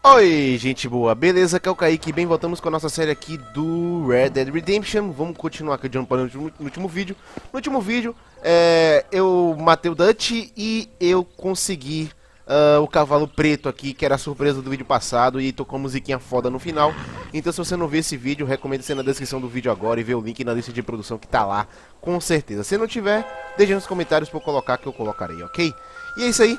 Oi, gente boa, beleza? Aqui é o Kaique, bem, voltamos com a nossa série aqui do Red Dead Redemption. Vamos continuar aqui de onde paramos no último vídeo. No último vídeo, eu matei o Dutch e eu consegui o cavalo preto aqui, que era a surpresa do vídeo passado, e tocou musiquinha foda no final. Então se você não viu esse vídeo, recomendo você ir na descrição do vídeo agora e ver o link na lista de produção que tá lá, com certeza. Se não tiver, deixe nos comentários pra eu colocar, que eu colocarei, ok? E é isso aí,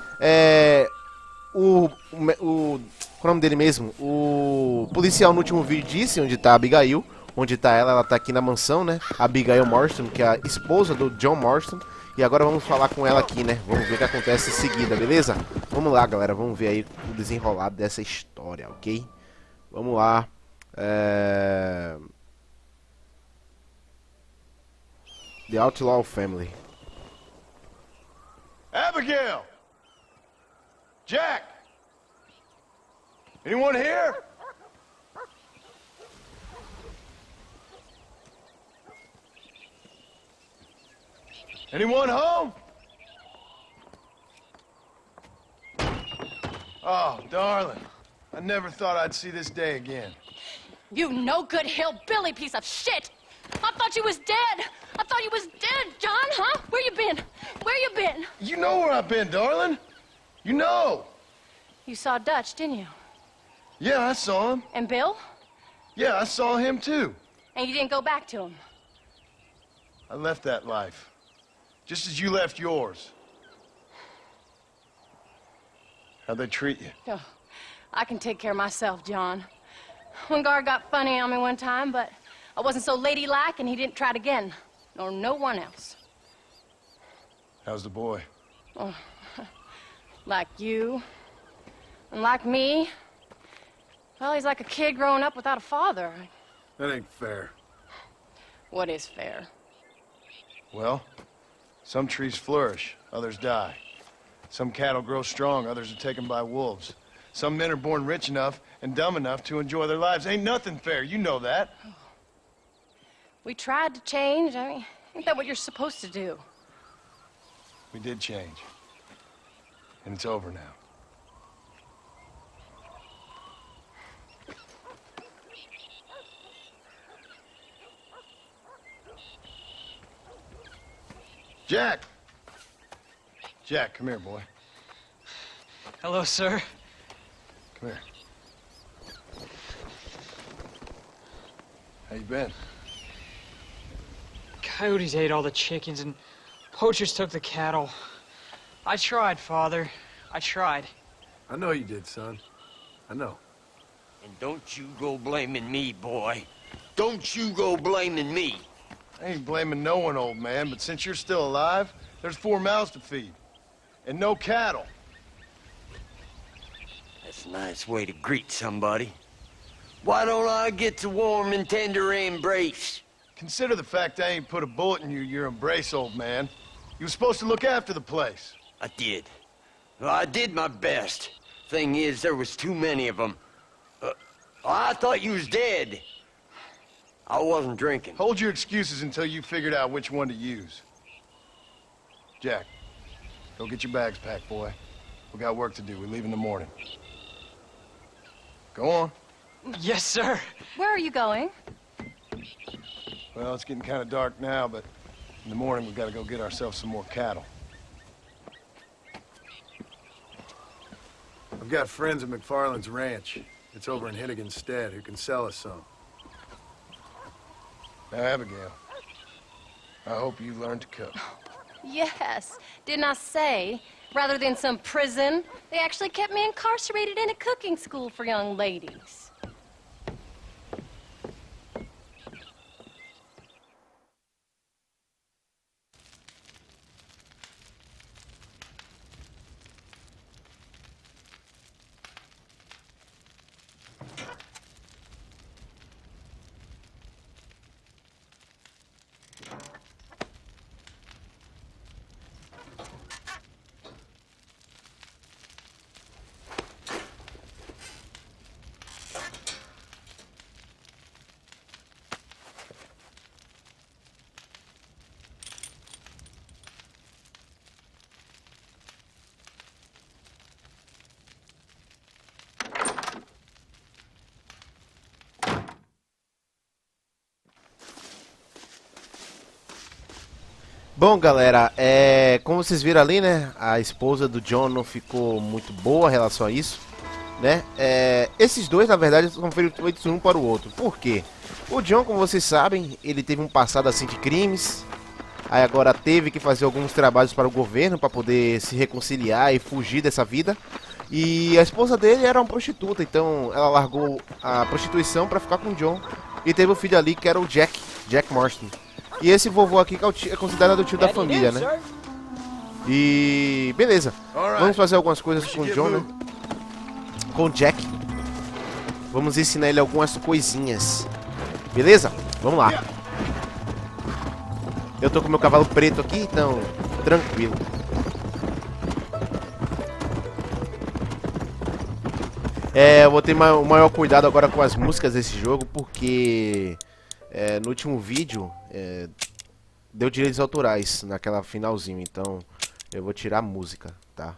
qual é o nome dele mesmo? O policial no último vídeo disse onde tá a Abigail. Onde tá ela tá aqui na mansão, né? A Abigail Marston, que é a esposa do John Marston. E agora vamos falar com ela aqui, né? Vamos ver o que acontece em seguida, beleza? Vamos lá, galera. Vamos ver aí o desenrolado dessa história, ok? Vamos lá. The Outlaw Family. Abigail! Jack! Anyone here? Anyone home? Oh, darling. I never thought I'd see this day again. You no-good hillbilly piece of shit! I thought you was dead! I thought you was dead, John, huh? Where you been? Where you been? You know where I've been, darling. You know. You saw Dutch, didn't you? Yeah, I saw him. And Bill? Yeah, I saw him too. And you didn't go back to him? I left that life. Just as you left yours. How'd they treat you? Oh, I can take care of myself, John. One guard got funny on me one time, but I wasn't so ladylike and he didn't try it again. Nor no one else. How's the boy? Oh, like you. And like me. Well, he's like a kid growing up without a father. That ain't fair. What is fair? Well, some trees flourish, others die. Some cattle grow strong, others are taken by wolves. Some men are born rich enough and dumb enough to enjoy their lives. Ain't nothing fair, you know that. We tried to change. I mean, ain't that what you're supposed to do? We did change. And it's over now. Jack! Jack, come here, boy. Hello, sir. Come here. How you been? Coyotes ate all the chickens and poachers took the cattle. I tried, Father. I tried. I know you did, son. I know. And don't you go blaming me, boy. Don't you go blaming me. I ain't blaming no one, old man, but since you're still alive, there's 4 mouths to feed. And no cattle. That's a nice way to greet somebody. Why don't I get the warm and tender embrace? Consider the fact I ain't put a bullet in your embrace, old man. You were supposed to look after the place. I did. Well, I did my best. Thing is, there was too many of them. I thought you was dead. I wasn't drinking. Hold your excuses until you figured out which one to use. Jack, go get your bags packed, boy. We got work to do. We leave in the morning. Go on. Yes, sir. Where are you going? Well, it's getting kind of dark now, but in the morning we've got to go get ourselves some more cattle. I've got friends at McFarland's ranch. It's over in Hinnigan's Stead who can sell us some. Now, Abigail, I hope you learned to cook. Yes. Didn't I say, rather than some prison, they actually kept me incarcerated in a cooking school for young ladies. Bom, galera, como vocês viram ali, né, a esposa do John não ficou muito boa em relação a isso, né, esses dois, na verdade, são feitos um para o outro. Por quê? O John, como vocês sabem, ele teve um passado assim de crimes, aí agora teve que fazer alguns trabalhos para o governo para poder se reconciliar e fugir dessa vida. E a esposa dele era uma prostituta, então ela largou a prostituição para ficar com o John e teve um filho ali que era o Jack Marston. E esse vovô aqui que é considerado o tio da família, né? E... beleza. Vamos fazer algumas coisas com o John, né? Com o Jack. Vamos ensinar ele algumas coisinhas. Beleza? Vamos lá. Eu tô com meu cavalo preto aqui, então... tranquilo. Eu vou ter o maior cuidado agora com as músicas desse jogo, porque... no último vídeo, deu direitos autorais naquela finalzinho, então eu vou tirar a música, tá?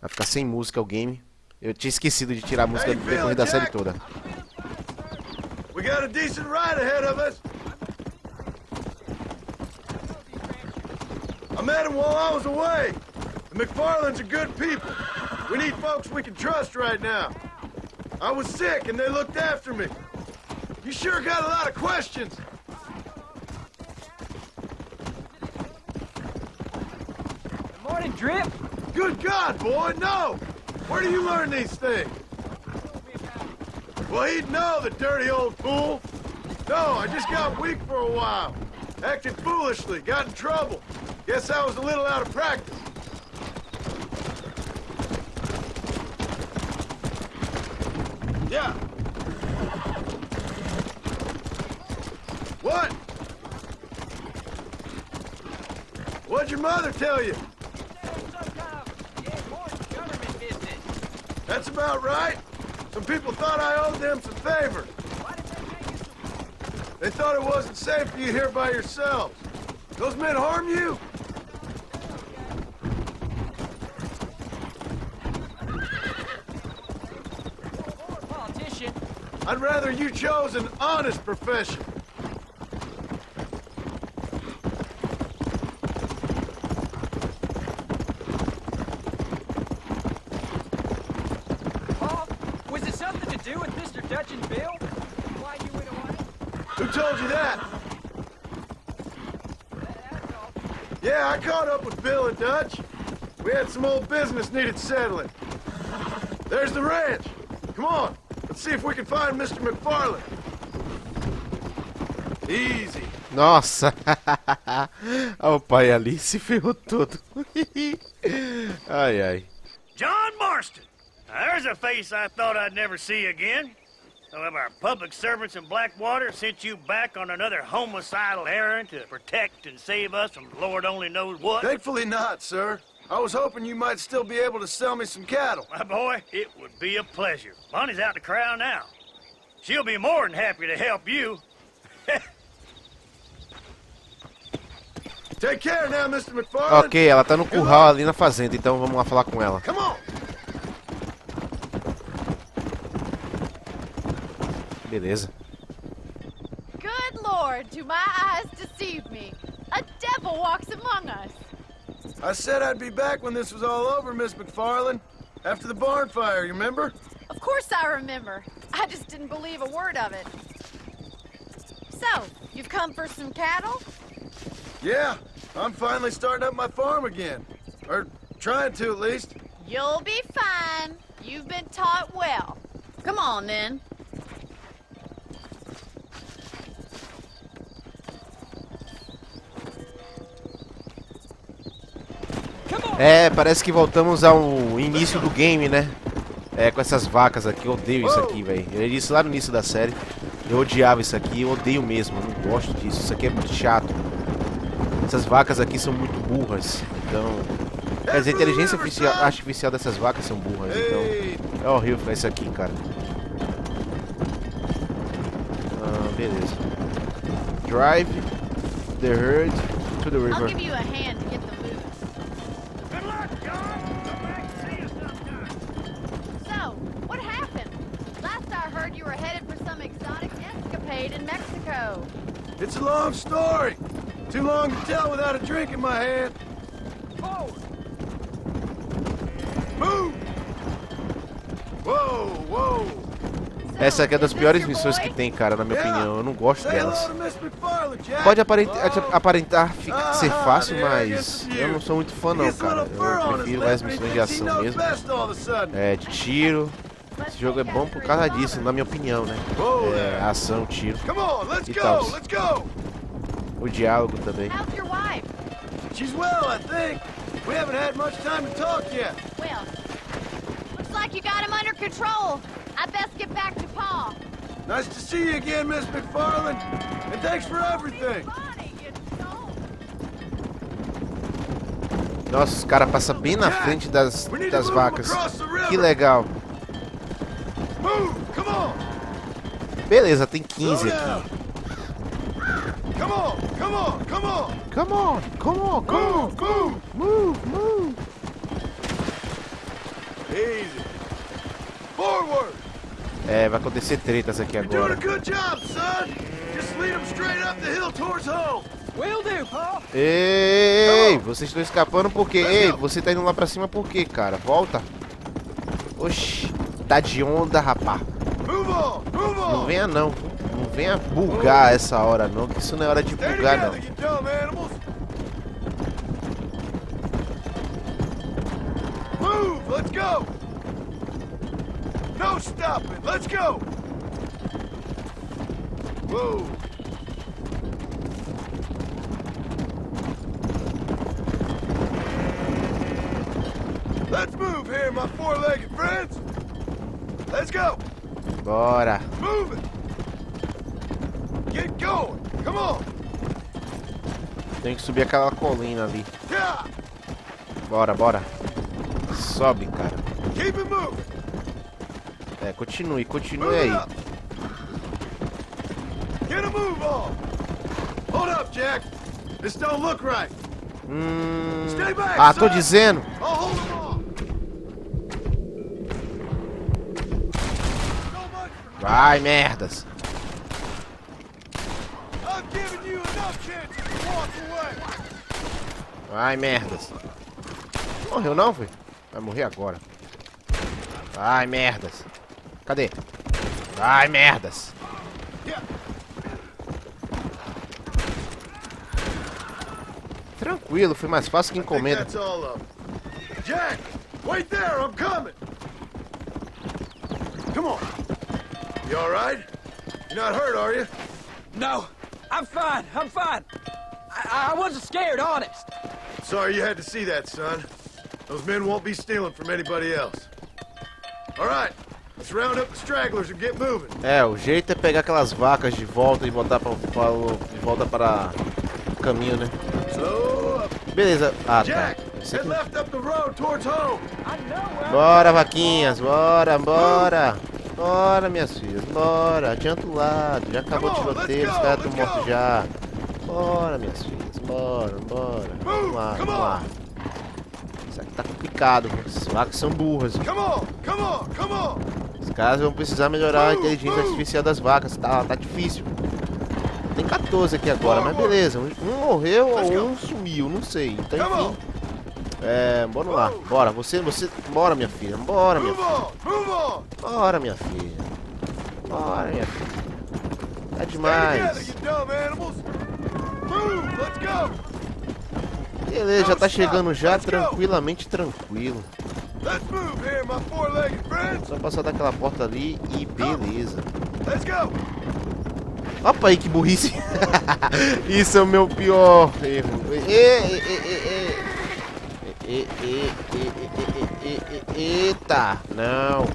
Vai ficar sem música o game. Eu tinha esquecido de tirar a música do decorrer da série toda. We got a decent ride ahead of us. I met him while I was away. The McFarlands are good people. We need folks we can trust right now. I was sick and they looked after me. You sure got a lot of questions. Good morning, Drip. Good God, boy, no! Where do you learn these things? Well, he'd know, the dirty old fool. No, I just got weak for a while. Acted foolishly, got in trouble. Guess I was a little out of practice. Yeah. What? What'd your mother tell you? That's about right. Some people thought I owed them some favors. They thought it wasn't safe for you here by yourselves. Those men harm you? Politician. I'd rather you chose an honest profession. Was it something to do with Mr. Dutch and Bill? Why you went away? Who told you that? Yeah, I caught up with Bill and Dutch. We had some old business needed settling. There's the ranch. Come on, let's see if we can find Mr. McFarland. Easy. Nossa! Olha o pai ali, se ferrou todo. Ai, ai. John Marston. Now, there's a face I thought I'd never see again. Some of our public servants in Blackwater sent you back on another homicidal errand to protect and save us from Lord only knows what. Thankfully not, sir. I was hoping you might still be able to sell me some cattle. My boy, it would be a pleasure. Bonnie's out to corral now. She'll be more than happy to help you. Take care now, Mr. McFarland. Ok, ela tá no curral ali na fazenda, então vamos lá falar com ela. Come on. Beleza. Good Lord, do my eyes deceive me? A devil walks among us. I said I'd be back when this was all over, Miss McFarland. After the barn fire, you remember? Of course I remember. I just didn't believe a word of it. So, you've come for some cattle? Yeah, I'm finally starting up my farm again. Or trying to, at least. You'll be fine. You've been taught well. Come on, then. Parece que voltamos ao início do game, né? Com essas vacas aqui, eu odeio isso aqui, velho. Eu disse lá no início da série, eu odiava isso aqui, eu odeio mesmo, eu não gosto disso, isso aqui é muito chato. Essas vacas aqui são muito burras, então... Quer dizer, a inteligência artificial dessas vacas são burras, então... É horrível ficar isso aqui, cara. Beleza. Drive the herd to the river. I'll give you a hand to get the moose. Good luck, John. Come back and see us sometime. So, what happened? Last I heard you were headed for some exotic escapade in Mexico. It's a long story. Too long to tell without a drink in my hand. Move! Whoa, whoa! Essa aqui é das piores missões que tem, cara, na minha opinião. Eu não gosto delas. Pode aparentar ser fácil, mas eu não sou muito fã não, cara. Eu prefiro mais missões de ação mesmo. É, de tiro. Esse jogo é bom por causa disso, na minha opinião, né? É, ação, tiro e tal. O diálogo também. She's well, I think. We haven't had much time to talk yet. Well, looks like you got him under control. I best get back to Pa. Nice to see you again, Miss McFarland. And thanks for everything. Nossa, os caras passam bem na frente das vacas. Que legal. Beleza, tem 15 aqui. Come on, come on, come on. Come on, come on, come on. Move, move. Easy. Forward. É, vai acontecer tretas aqui agora. Ei, vocês estão escapando por quê? Ei, você tá indo lá pra cima por quê, cara? Volta. Oxi, tá de onda, rapá. Não venha não. Não venha bugar essa hora não, que isso não é hora de bugar não. Move, let's go. No stopping. Let's go. Whoa. Let's move here, my four-legged friends. Let's go. Bora. Move it. Get going. Come on. Tem que subir aquela colina ali. Yeah. Bora, bora. Sobe, cara. Keep it moving. É, continue aí. Get a move on. Hold up, Jack. This don't look right. Stay back, ah, tô son. dizendo. I'll hold him off. Vai, merdas. I've given you enough chances to walk away. Vai, merdas. Morreu não, foi? Vai morrer agora. Vai, merdas. Cadê? Vai, merdas. Tranquilo, foi mais fácil que encomenda. Jack, wait there, I'm coming. Come on. You all right? You're not hurt, are you? No, I'm fine. I'm fine. I wasn't scared, honest. Sorry you had to see that, son. Those men won't be stealing from anybody else. All right, let's round up the stragglers and get moving. É, o jeito é pegar aquelas vacas de volta e botar para o caminho, né? Beleza. Ah, tá. Bora, vaquinhas. Bora, bora. Bora, minhas filhas. Bora. Adianta o lado. Já acabou o tiroteio. Os caras estão mortos já. Bora, minhas filhas. Bora, bora. Vamos lá, vamos lá. Isso aqui tá complicado. As vacas são burras. Os caras vão precisar melhorar a inteligência artificial das vacas. Tá difícil. Tem 14 aqui agora, mas beleza. Um morreu ou um sumiu, não sei. Então, enfim. É, bora lá. Bora, você. Bora, minha filha. Bora, minha filha. Bora, minha filha. Bora, minha filha. Tá demais. Beleza, já tá chegando já, tranquilamente tranquilo. Só passar daquela porta ali e beleza. Opa aí, que burrice. Isso é o meu pior erro. Eita, não.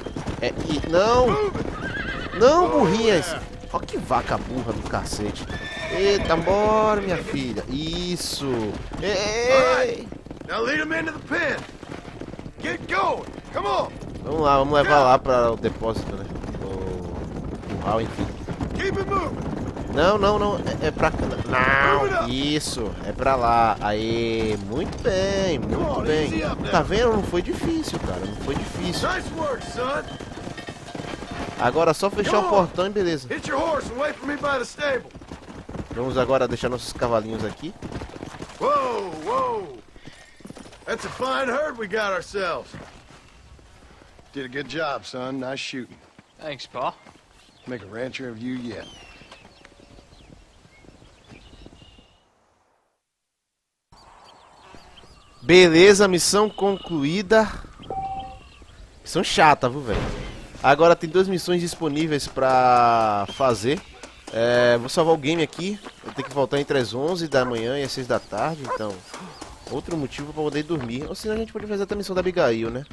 Não, burrinhas. Olha que vaca burra do cacete. Eita, bora, minha filha. Isso. Ei. Vamos lá, vamos levar lá para o depósito, né? O curral, enfim. Não. É pra cá. Não. Isso. É pra lá. Aê. Muito bem. Muito bem. Tá vendo? Não foi difícil, cara. Não foi difícil. Agora é só fechar o portão e beleza. Vamos agora deixar nossos cavalinhos aqui. Whoa, whoa! That's a fine herd we got ourselves. Did a good job, son. Nice shooting. Thanks, Pa. Make a rancher of you yet. Beleza, missão concluída. Missão chata, viu, velho? Agora tem 2 missões disponíveis pra fazer. Vou salvar o game aqui. Eu tenho que voltar entre as 11 da manhã e as 6 da tarde. Então, outro motivo pra poder dormir. Ou senão a gente pode fazer até a missão da Abigail, né?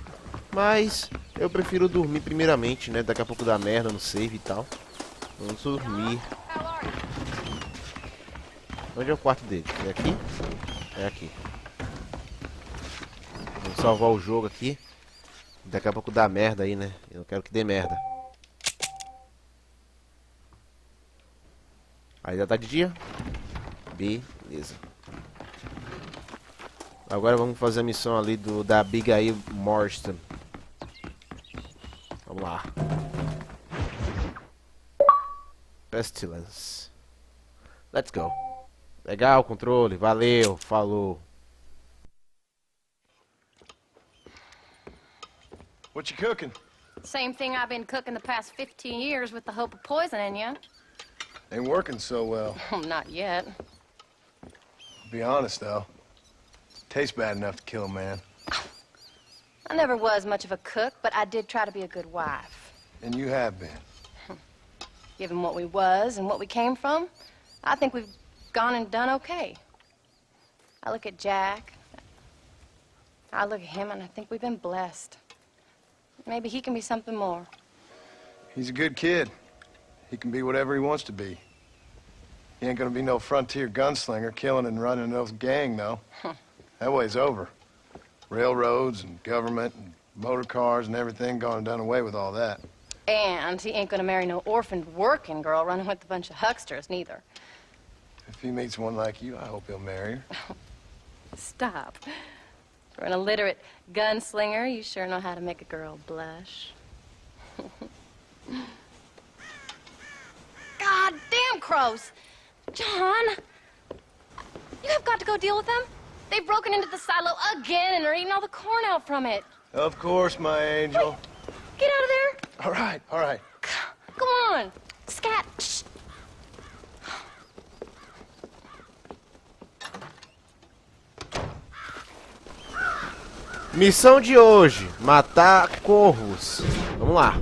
Mas eu prefiro dormir primeiramente, né? Daqui a pouco dá merda no save e tal. Vamos dormir. Onde é o quarto dele? É aqui? É aqui. Vamos salvar o jogo aqui. Daqui a pouco dá merda aí, né? Eu não quero que dê merda. Aí já tá de dia? Beleza. Agora vamos fazer a missão ali da Abigail Marston. Vamos lá. Pestilence. Let's go. Legal, controle. Valeu. Falou. What you cooking? Same thing I've been cooking the past 15 years with the hope of poisoning you. Ain't working so well. Not yet. Be honest, though. Tastes bad enough to kill a man. I never was much of a cook, but I did try to be a good wife. And you have been. Given what we was and what we came from, I think we've gone and done okay. I look at Jack. I look at him and I think we've been blessed. Maybe he can be something more. He's a good kid. He can be whatever he wants to be. He ain't gonna be no frontier gunslinger killing and running no gang, though. That way's over. Railroads and government and motor cars and everything gone and done away with all that. And he ain't gonna marry no orphaned working girl running with a bunch of hucksters, neither. If he meets one like you, I hope he'll marry her. Stop. For an illiterate gunslinger, you sure know how to make a girl blush. God damn crows! John! You have got to go deal with them. They've broken into the silo again and are eating all the corn out from it. Of course, my angel. Wait, get out of there! All right, all right. Come on! Scat! Shh. Missão de hoje: matar corvos. Vamos lá.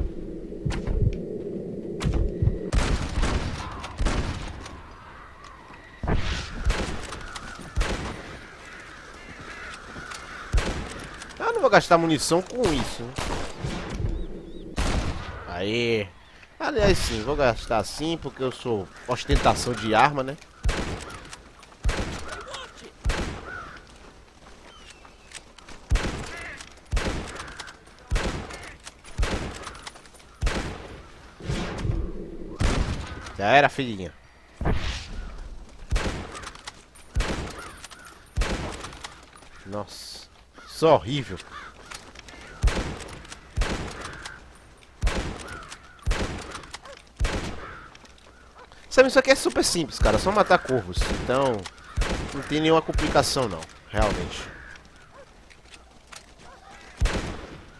Eu não vou gastar munição com isso. Aí. Aliás, sim, vou gastar assim porque eu sou ostentação de arma, né? Já era, filhinha. Nossa, isso é horrível. Sabe, isso aqui é super simples, cara. É só matar corvos. Então, não tem nenhuma complicação, não. Realmente.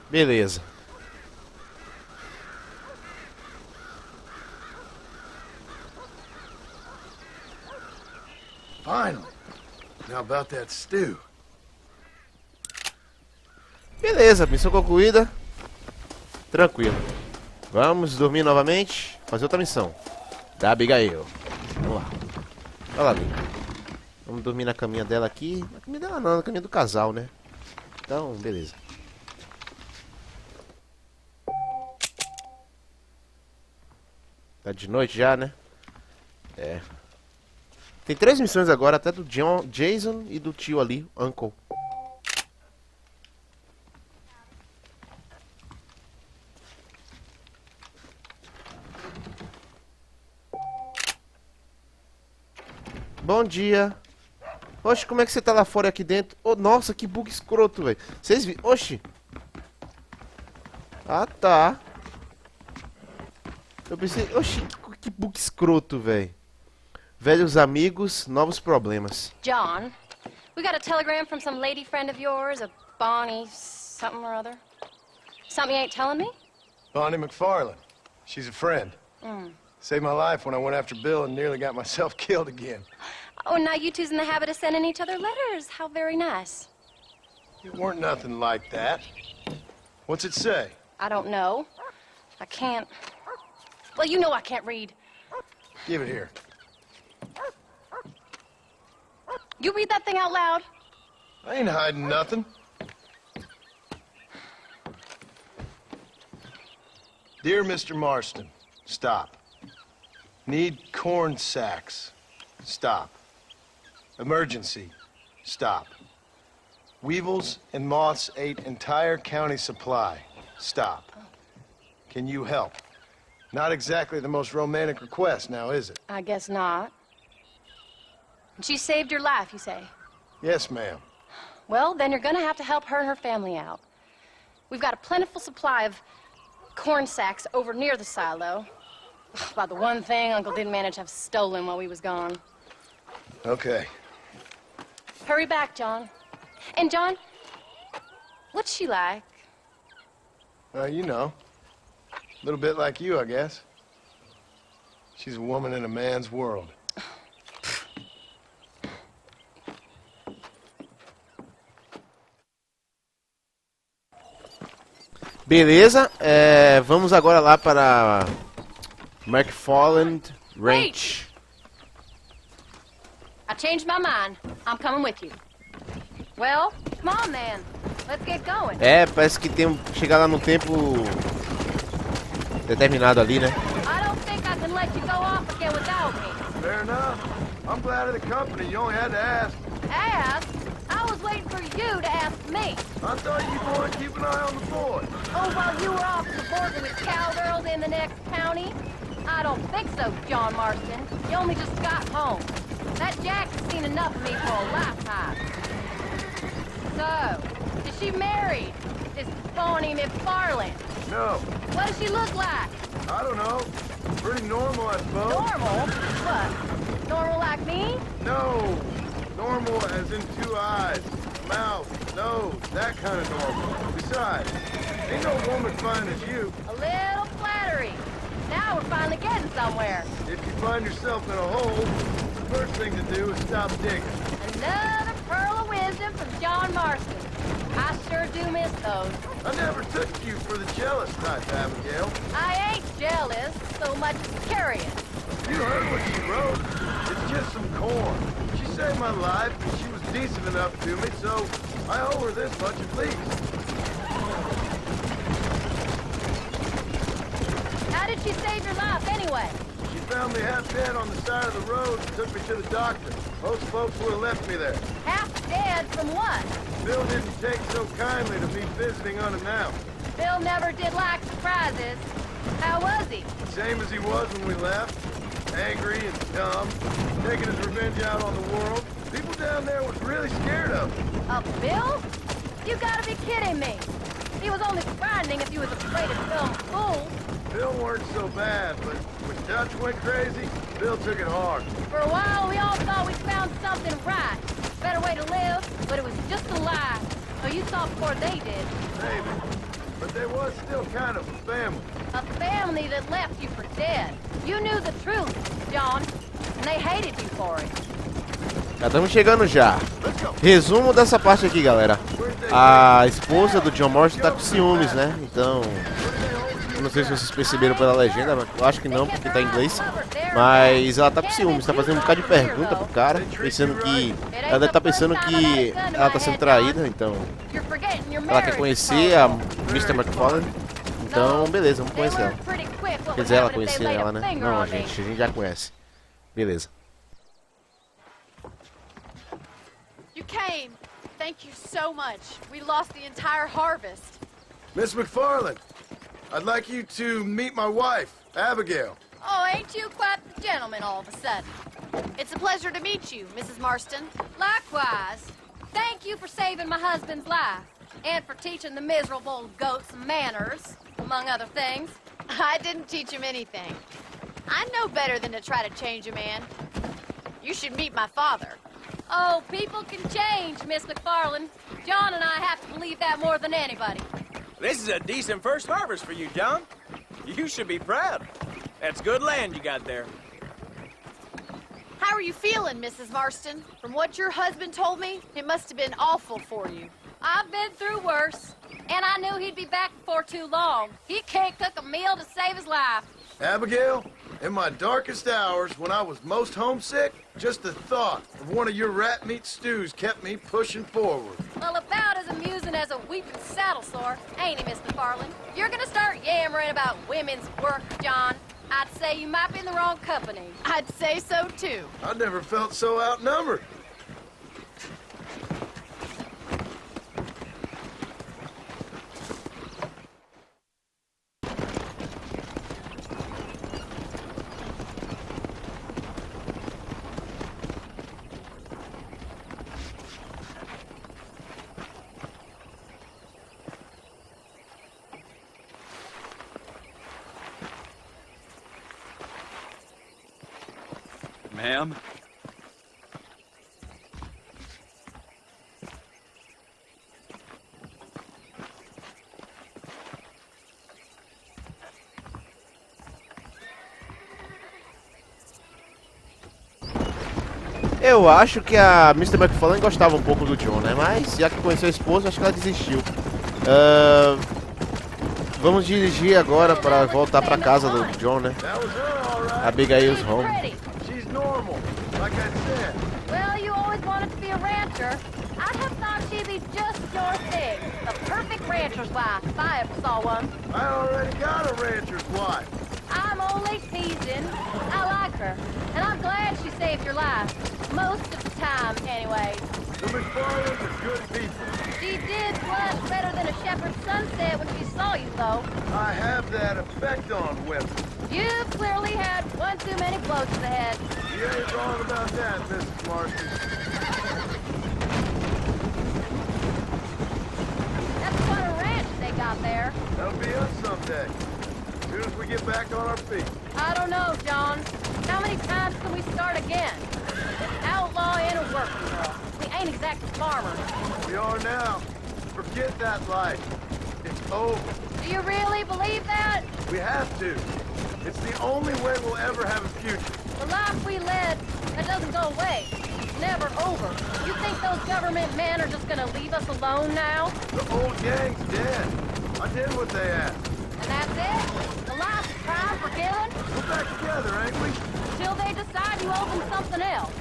Beleza. Finally. Now about that stew. Beleza, missão concluída. Tranquilo. Vamos dormir novamente. Fazer outra missão. Da Abigail. Vamos lá. Olha lá ali. Vamos dormir na caminha dela aqui. Na caminha dela não, na caminha do casal, né? Então, beleza. Tá de noite já, né? É. Tem 3 missões agora, até do Jason e do tio ali, Uncle. Bom dia. Oxe, como é que você tá lá fora e aqui dentro? Oh, nossa, que bug escroto, velho. Vocês viram? Oxe. Ah, tá. Eu pensei... Oxe, que bug escroto, velho. Velhos amigos, novos problemas. John, we got a telegram from some lady friend of yours, a Bonnie something or other. Something you ain't telling me? Bonnie McFarlane. She's a friend. Saved my life when I went after Bill and nearly got myself killed again. Oh, and now you two's in the habit of sending each other letters. How very nice. It weren't nothing like that. What's it say? I don't know. I can't... Well, you know I can't read. Give it here. You read that thing out loud? I ain't hiding nothing. Dear Mr. Marston, stop. Need corn sacks. Stop. Emergency. Stop. Weevils and moths ate entire county supply. Stop. Can you help? Not exactly the most romantic request now, is it? I guess not. She saved your life, you say? Yes, ma'am. Well, then you're gonna have to help her and her family out. We've got a plentiful supply of corn sacks over near the silo. About the one thing Uncle didn't manage to have stolen while we was gone. Okay. Hurry back, John. And John, what's she like? You know. A little bit like you, I guess. She's a woman in a man's world. Beleza, vamos agora lá para McFarland Ranch. I changed my mind. I'm coming with you. Well, come on, man. Let's get going. Parece que tem chegar lá no tempo determinado ali, né? I don't think I can let you go off again without me. Fair enough. I'm glad of the company. You only had to ask. Ask? I was waiting for you to ask me. I thought you wanted to keep an eye on the boy. Oh, while you were off cavorting with cowgirls in the next county? I don't think so, John Marston. You only just got home. That Jack's seen enough of me for a lifetime. So, is she married? This Bonnie McFarlane? No. What does she look like? I don't know. Pretty normal, I suppose. Normal? What? Normal like me? No. Normal as in 2 eyes, mouth, nose, that kind of normal. Besides, ain't no woman fine as you. A little flattery. Now we're finally getting somewhere. If you find yourself in a hole, the first thing to do is stop digging. Another pearl of wisdom from John Marston. I sure do miss those. I never took you for the jealous type, Abigail. I ain't jealous so much as curious. You heard what she wrote. It's just some corn. She saved my life, and she was decent enough to me, so I owe her this much at least. How did she save your life anyway? She found me half dead on the side of the road and took me to the doctor. Most folks would have left me there. Half dead from what? Bill didn't take so kindly to me visiting unannounced. Bill never did like surprises. How was he? Same as he was when we left. Angry and dumb, taking his revenge out on the world. People down there was really scared of him. Of Bill? You gotta be kidding me. He was only frightening if he was afraid of some fool. Bill weren't so bad, but when Dutch went crazy, Bill took it hard. For a while, we all thought we'd found something right. Better way to live, but it was just a lie. So you saw before they did. Maybe. But there was still kind of a family. A family that left you for dead. You knew the truth, John, and they hated you for it. Já estamos chegando já. Resumo dessa parte aqui, galera. A esposa do John Marston tá com ciúmes, né? Então, não sei se vocês perceberam pela legenda, eu acho que não, porque tá em inglês. Mas ela tá com ciúmes, tá fazendo um bocado de pergunta pro cara, pensando que... Ela deve tá pensando que ela tá sendo traída, então... Ela quer conhecer a Mr. McFarlane. Então, beleza, vamos conhecer ela. Quer dizer, ela conhecer ela, né? Não, a gente já conhece. Beleza. You came. Thank you so much. We lost the entire harvest. Miss McFarlane, I'd like you to meet my wife, Abigail. Oh, ain't you quite the gentleman all of a sudden? It's a pleasure to meet you, Mrs. Marston. Likewise. Thank you for saving my husband's life. And for teaching the miserable goat some manners, among other things. I didn't teach him anything. I know better than to try to change a man. You should meet my father. Oh, people can change, Miss McFarland. John and I have to believe that more than anybody. This is a decent first harvest for you, John. You should be proud. That's good land you got there. How are you feeling, Mrs. Marston? From what your husband told me, it must have been awful for you. I've been through worse, and I knew he'd be back before too long. He can't cook a meal to save his life. Abigail, in my darkest hours, when I was most homesick, just the thought of one of your rat meat stews kept me pushing forward. Well, about as amusing as a weeping saddle sore, ain't he, Miss McFarland? You're gonna start yammering about women's work, John. I'd say you might be in the wrong company. I'd say so, too. I never felt so outnumbered. Ma'am? Eu acho que a Mr. McFarlane gostava um pouco do John, né? Mas já que conheceu a esposa, acho que ela desistiu. Vamos dirigir agora para voltar para casa do John, né? Abigail's home. She's normal, like I said. Well, you always wanted to be a rancher. I'd have thought she'd be just your thing. The perfect rancher's wife, if I ever saw one. I already got a rancher's wife. I'm only teasing. I like her, and I'm glad she saved your life. Most of the time, anyway. The McFarlands are good people. She did blush better than a shepherd's sunset when she saw you, though. I have that effect on women. You've clearly had one too many blows to the head. You ain't wrong about that, Mrs. Marston. That's quite a ranch they got there. That'll be us someday. As soon as we get back on our feet. I don't know, John. How many times can we start again? An outlaw and a working girl. We ain't exactly farmers. We are now. Forget that life. It's over. Do you really believe that? We have to. It's the only way we'll ever have a future. The life we led, that doesn't go away. It's never over. You think those government men are just gonna leave us alone now? The old gang's dead. I did what they asked. And that's it? The last crime for killing? We're back together, ain't we? Till they decide you owe them something else.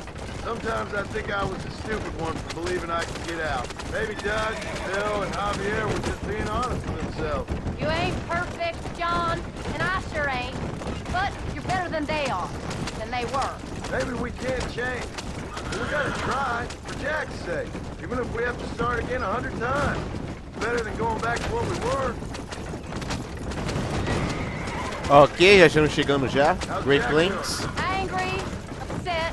Sometimes I think I was the stupid one for believing I could get out. Maybe Doug, Bill, and Javier were just being honest with themselves. You ain't perfect, John, and I sure ain't. But you're better than they are, than they were. Maybe we can't change. But we gotta try, for Jack's sake. Even if we have to start again 100 times. Better than going back to what we were. Ok, já estamos chegando já. Great Plains. Angry, upset.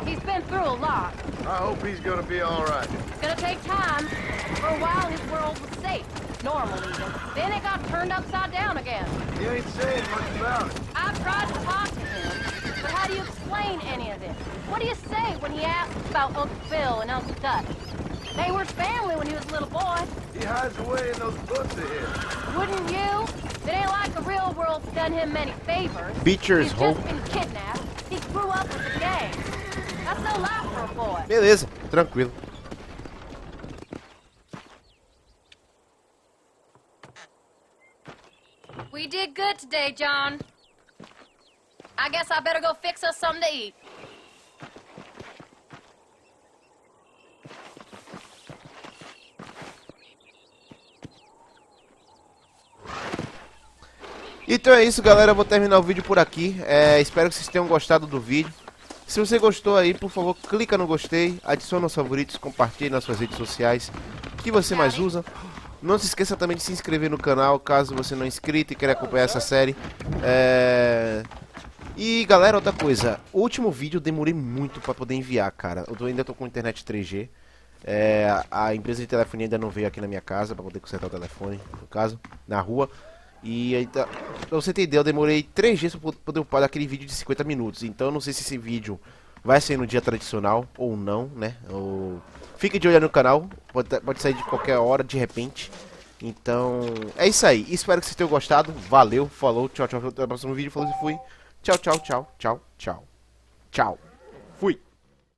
He's been through a lot. I hope he's gonna be alright. It's gonna take time. For a while, his world was safe. Normal, even. Then it got turned upside down again. He ain't saying much about it. I've tried to talk to him, but how do you explain any of this? What do you say when he asks about Uncle Bill and Uncle Dutch? They were family when he was a little boy. He hides away in those books of his. Wouldn't you? It ain't like the real world's done him many favors. Beecher's He's home. just been kidnapped. He grew up with the gang. That's no life for a boy. Beleza, tranquilo. We did good today, John. I guess I better go fix us something to eat. Então é isso, galera, eu vou terminar o vídeo por aqui. Espero que vocês tenham gostado do vídeo. Se você gostou aí, por favor, clica no gostei, adicione aos favoritos, compartilhe nas suas redes sociais que você mais usa. Não se esqueça também de se inscrever no canal, caso você não é inscrito e queira acompanhar essa série. E galera, outra coisa, o último vídeo eu demorei muito para poder enviar, cara. Eu ainda tô com internet 3G. A empresa de telefonia ainda não veio aqui na minha casa para poder consertar o telefone, no caso, na rua. E aí, pra você ter ideia, eu demorei 3 dias para poder upar aquele vídeo de 50 minutos. Então eu não sei se esse vídeo vai sair no dia tradicional ou não, né? Fique de olho no canal, pode sair de qualquer hora, de repente. Então, é isso aí. Espero que vocês tenham gostado. Valeu, falou, tchau, tchau. Até o próximo vídeo. Falou e fui. Tchau, tchau, tchau, tchau, tchau. Tchau. Fui.